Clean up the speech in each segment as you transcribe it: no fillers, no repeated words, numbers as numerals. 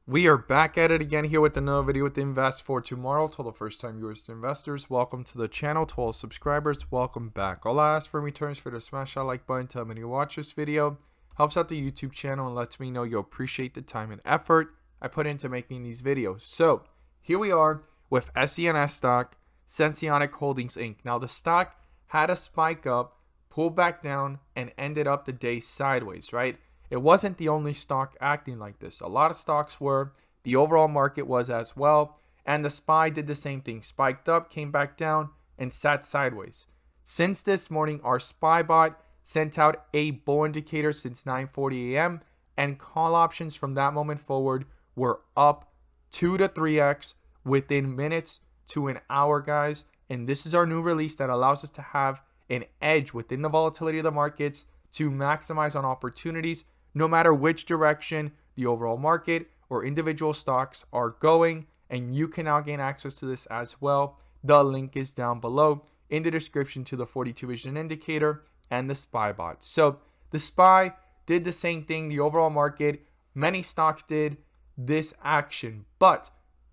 We are back at it again here with another video with Invest for Tomorrow. To all the first time viewers to investors, welcome to the channel. To all subscribers, welcome back. All I ask for in return is for you to smash that like button, tell me you watch this video. Helps out the YouTube channel and lets me know you appreciate the time and effort I put into making these videos. So here we are with SENS Stock, Sensonics Holdings Inc. Now the stock had a spike up, pulled back down, and ended up the day sideways, right? It wasn't the only stock acting like this. A lot of stocks were. The overall market was as well. And the SPY did the same thing. Spiked up, came back down, and sat sideways. Since this morning, our SPY bot sent out a bull indicator since 9:40 a.m. And call options from that moment forward were up 2 to 3x within minutes to an hour, guys. And this is our new release that allows us to have an edge within the volatility of the markets to maximize on opportunities, no matter which direction the overall market or individual stocks are going. And you can now gain access to this as well. The link is down below in the description to the 42 vision indicator and the SPY bot. So the SPY did the same thing. The overall market, many stocks did this action, but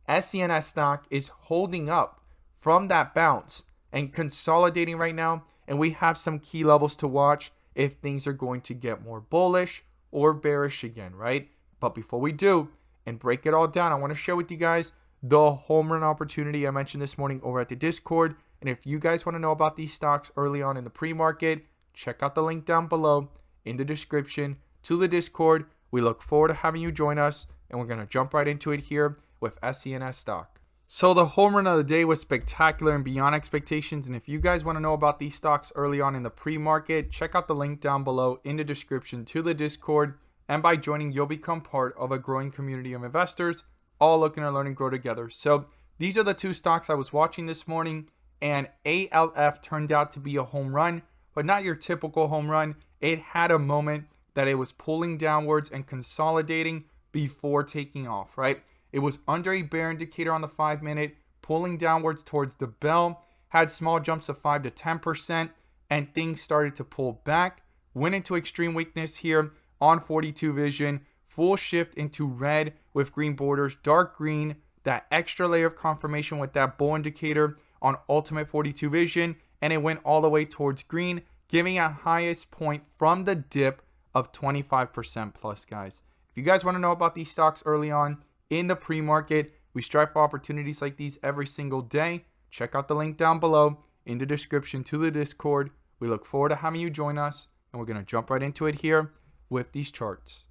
SENS stock is holding up from that bounce and consolidating right now. And we have some key levels to watch if things are going to get more bullish or bearish again, right? But before we do and break it all down, I want to share with you guys the home run opportunity I mentioned this morning over at the Discord. And if you guys want to know about these stocks early on in the pre-market, check out the link down below in the description to the Discord. We look forward to having you join us, and we're going to jump right into it here with SENS stock. So the home run of the day was spectacular and beyond expectations. And if you guys want to know about these stocks early on in the pre-market, check out the link down below in the description to the Discord. And by joining, you'll become part of a growing community of investors, all looking to learn and grow together. So these are the two stocks I was watching this morning, and ALF turned out to be a home run, but not your typical home run. It had a moment that it was pulling downwards and consolidating before taking off, right? It was under a bear indicator on the 5-minute, pulling downwards towards the bell, had small jumps of 5 to 10%, and things started to pull back. Went into extreme weakness here on 42 vision, full shift into red with green borders, dark green, that extra layer of confirmation with that bull indicator on ultimate 42 vision, and it went all the way towards green, giving a highest point from the dip of 25% plus, guys. If you guys want to know about these stocks early on in the pre-market, we strive for opportunities like these every single day. Check out the link down below in the description to the Discord. We look forward to having you join us, and we're going to jump right into it here with these charts.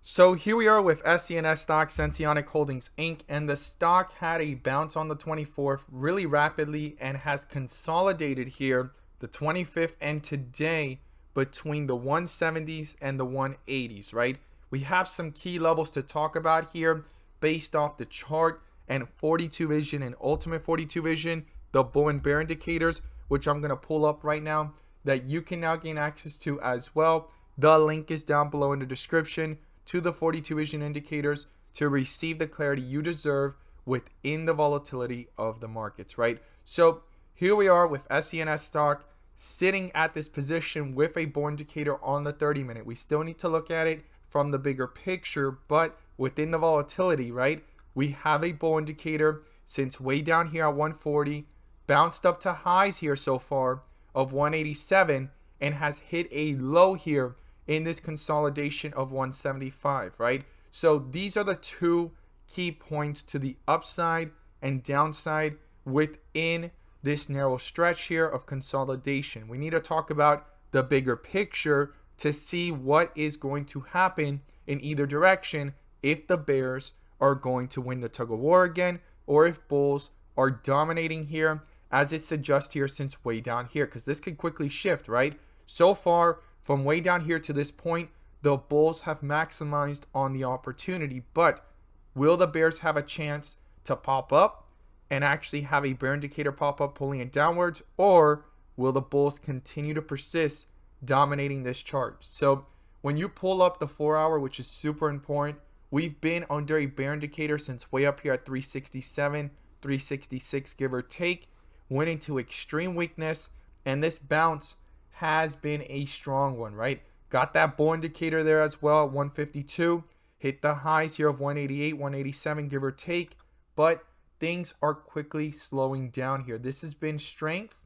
So here we are with SENS stock, Sensonics Holdings Inc. And the stock had a bounce on the 24th really rapidly and has consolidated here the 25th and today between the 170s and the 180s, right? We have some key levels to talk about here based off the chart and 42 vision and ultimate 42 vision, the bull and bear indicators, which I'm going to pull up right now, that you can now gain access to as well. The link is down below in the description to the 42 vision indicators to receive the clarity you deserve within the volatility of the markets, right? So here we are with SENS stock sitting at this position with a bull indicator on the 30-minute. We still need to look at it from the bigger picture, but within the volatility, right, we have a bull indicator since way down here at 140, bounced up to highs here so far of 187, and has hit a low here in this consolidation of 175, right? So these are the two key points to the upside and downside within this narrow stretch here of consolidation. We need to talk about the bigger picture to see what is going to happen in either direction, if the bears are going to win the tug of war again, or if bulls are dominating here, as it suggests here since way down here, because this could quickly shift, right? So far, from way down here to this point, the bulls have maximized on the opportunity, but will the bears have a chance to pop up and actually have a bear indicator pop up pulling it downwards, or will the bulls continue to persist dominating this chart? So when you pull up the 4-hour, which is super important, we've been under a bear indicator since way up here at 367, 366, give or take, went into extreme weakness, and this bounce has been a strong one, right? Got that bull indicator there as well at 152, hit the highs here of 188, 187, give or take, but things are quickly slowing down here. This has been strength.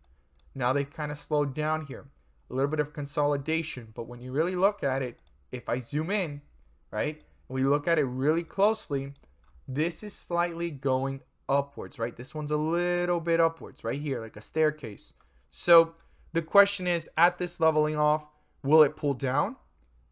Now they've kind of slowed down here. A little bit of consolidation, but when you really look at it, if I zoom in, right, we look at it really closely, this is slightly going upwards, right? This one's a little bit upwards right here, like a staircase. So the question is, at this leveling off, will it pull down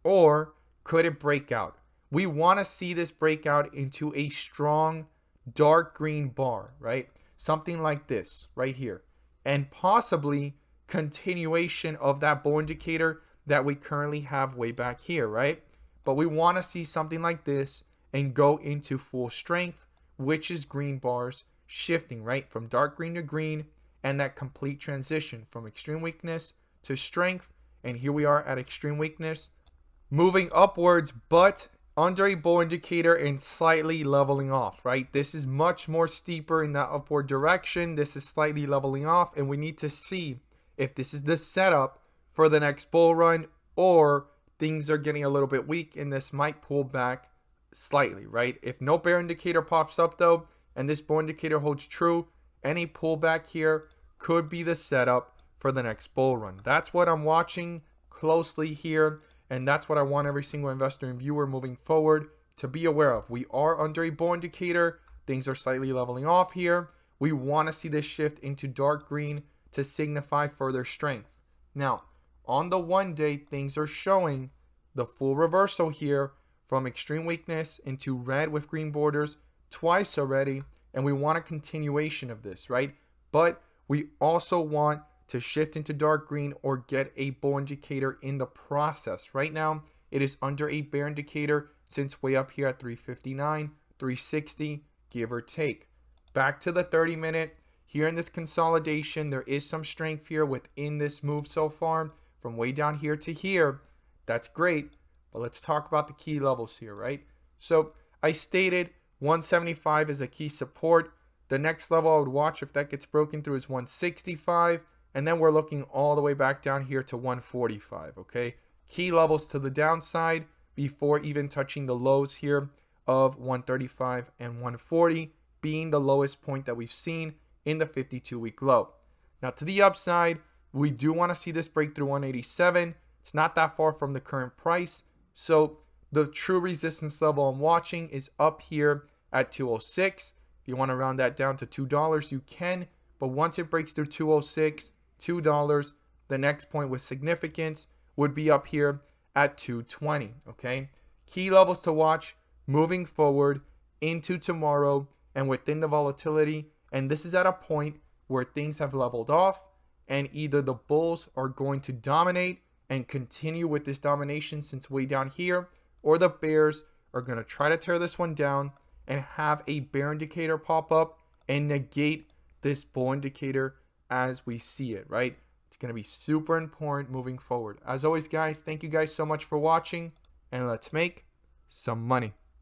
or could it break out? We want to see this break out into a strong dark green bar, right? Something like this right here, and possibly continuation of that bull indicator that we currently have way back here, right? But we want to see something like this and go into full strength, which is green bars shifting, right, from dark green to green, and that complete transition from extreme weakness to strength. And here we are at extreme weakness, moving upwards, but under a bull indicator and slightly leveling off, right? This is much more steeper in that upward direction. This is slightly leveling off, and we need to see if this is the setup for the next bull run or things are getting a little bit weak and this might pull back slightly, right? If no bear indicator pops up though, and this bull indicator holds true, any pullback here could be the setup for the next bull run. That's what I'm watching closely here, and that's what I want every single investor and viewer moving forward to be aware of. We are under a bull indicator. Things are slightly leveling off here. We want to see this shift into dark green to signify further strength. Now, on the 1 day, things are showing the full reversal here from extreme weakness into red with green borders twice already, and we want a continuation of this, right? But we also want to shift into dark green or get a bull indicator in the process. Right now, it is under a bear indicator since way up here at 359, 360, give or take. Back to the 30-minute. Here in this consolidation, there is some strength here within this move so far from way down here to here. That's great, but let's talk about the key levels here, right? So I stated 175 is a key support. The next level I would watch if that gets broken through is 165, and then we're looking all the way back down here to 145, okay? Key levels to the downside before even touching the lows here of 135 and 140 being the lowest point that we've seen in the 52-week low. Now to the upside, we do want to see this break through 187. It's not that far from the current price. So the true resistance level I'm watching is up here at 206. If you want to round that down to $2, you can. But once it breaks through 206, $2, the next point with significance would be up here at 220. Okay. Key levels to watch moving forward into tomorrow and within the volatility. And this is at a point where things have leveled off and either the bulls are going to dominate and continue with this domination since way down here, or the bears are going to try to tear this one down and have a bear indicator pop up and negate this bull indicator as we see it, right? It's going to be super important moving forward. As always, guys, thank you guys so much for watching, and let's make some money.